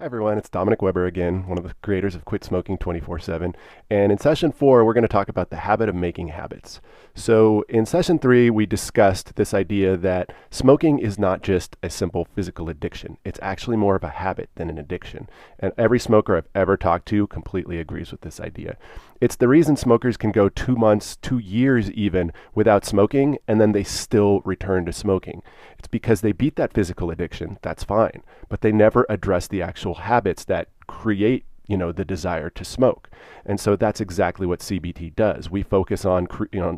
Hi everyone, it's Dominic Weber again, one of the creators of Quit Smoking 24/7. And in session 4, we're going to talk about the habit of making habits. So in session 3, we discussed this idea that smoking is not just a simple physical addiction. It's actually more of a habit than an addiction. And every smoker I've ever talked to completely agrees with this idea. It's the reason smokers can go 2 months, 2 years even, without smoking, and then they still return to smoking. It's because they beat that physical addiction, that's fine, but they never address the actual habits that create the desire to smoke. And so that's exactly what CBT does. We focus on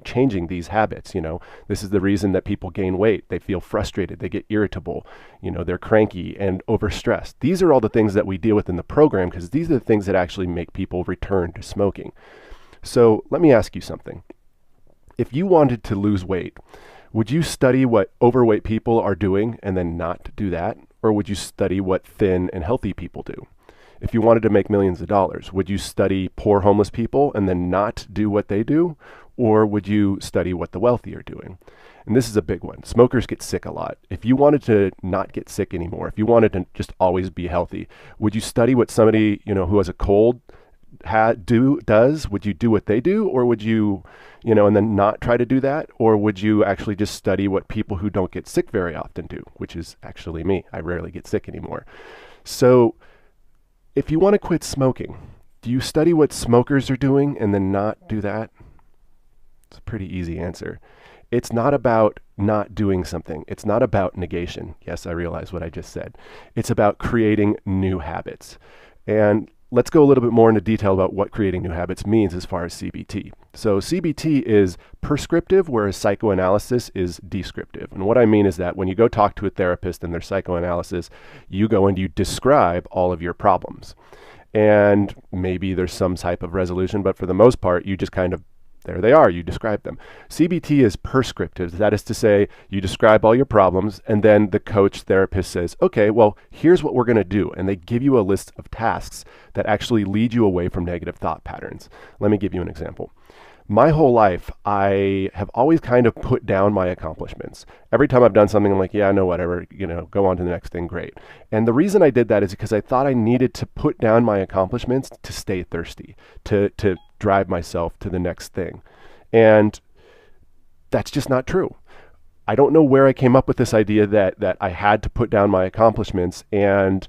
changing these habits. This is the reason that people gain weight. They feel frustrated, they get irritable, they're cranky and overstressed. These are all the things that we deal with in the program because these are the things that actually make people return to smoking. So let me ask you something. If you wanted to lose weight, would you study what overweight people are doing and then not do that? Or would you study what thin and healthy people do? If you wanted to make millions of dollars, would you study poor homeless people and then not do what they do? Or would you study what the wealthy are doing? And this is a big one. Smokers get sick a lot. If you wanted to not get sick anymore, if you wanted to just always be healthy, would you study what somebody, who has a cold does? Would you do what they do? Or would you, and then not try to do that? Or would you actually just study what people who don't get sick very often do, which is actually me. I rarely get sick anymore. So if you want to quit smoking, do you study what smokers are doing and then not do that? It's a pretty easy answer. It's not about not doing something. It's not about negation. Yes, I realize what I just said. It's about creating new habits. And let's go a little bit more into detail about what creating new habits means as far as CBT. So CBT is prescriptive, whereas psychoanalysis is descriptive. And what I mean is that when you go talk to a therapist in their psychoanalysis, you go and you describe all of your problems. And maybe there's some type of resolution, but for the most part, you just kind of there they are, you describe them. CBT is prescriptive. That is to say, you describe all your problems, and then the coach therapist says, okay, well, here's what we're going to do. And they give you a list of tasks that actually lead you away from negative thought patterns. Let me give you an example. My whole life, I have always kind of put down my accomplishments. Every time I've done something, I'm like, yeah, no, whatever, go on to the next thing, great. And the reason I did that is because I thought I needed to put down my accomplishments to stay thirsty, to drive myself to the next thing. And that's just not true. I don't know where I came up with this idea that I had to put down my accomplishments and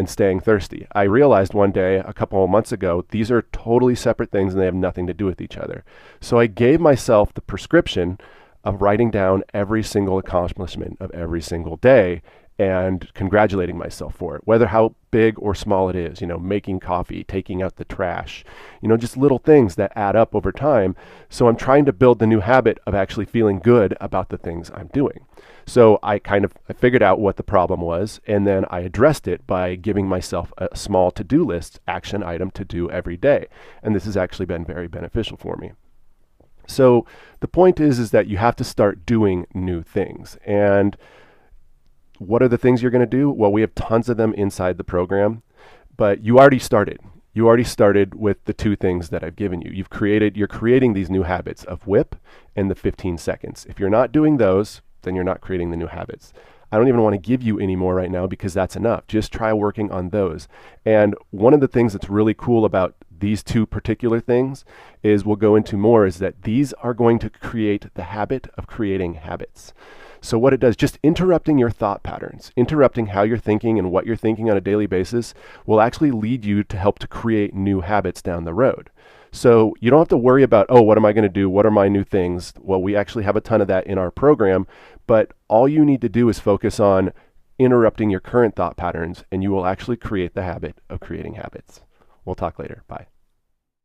staying thirsty. I realized one day, a couple of months ago, these are totally separate things and they have nothing to do with each other. So I gave myself the prescription of writing down every single accomplishment of every single day and congratulating myself for it, whether how big or small it is, making coffee, taking out the trash, just little things that add up over time. So I'm trying to build the new habit of actually feeling good about the things I'm doing. So I figured out what the problem was, and then I addressed it by giving myself a small to-do list action item to do every day. And this has actually been very beneficial for me. So the point is that you have to start doing new things. And what are the things you're going to do? Well, we have tons of them inside the program, but you already started. You already started with the 2 things that I've given you. You're creating these new habits of WHIP and the 15 seconds. If you're not doing those, then you're not creating the new habits. I don't even want to give you any more right now because that's enough. Just try working on those. And one of the things that's really cool about these 2 particular things is we'll go into more is that these are going to create the habit of creating habits. So what it does, just interrupting your thought patterns, interrupting how you're thinking and what you're thinking on a daily basis will actually lead you to help to create new habits down the road. So you don't have to worry about, oh, what am I going to do? What are my new things? Well, we actually have a ton of that in our program, but all you need to do is focus on interrupting your current thought patterns and you will actually create the habit of creating habits. We'll talk later. Bye.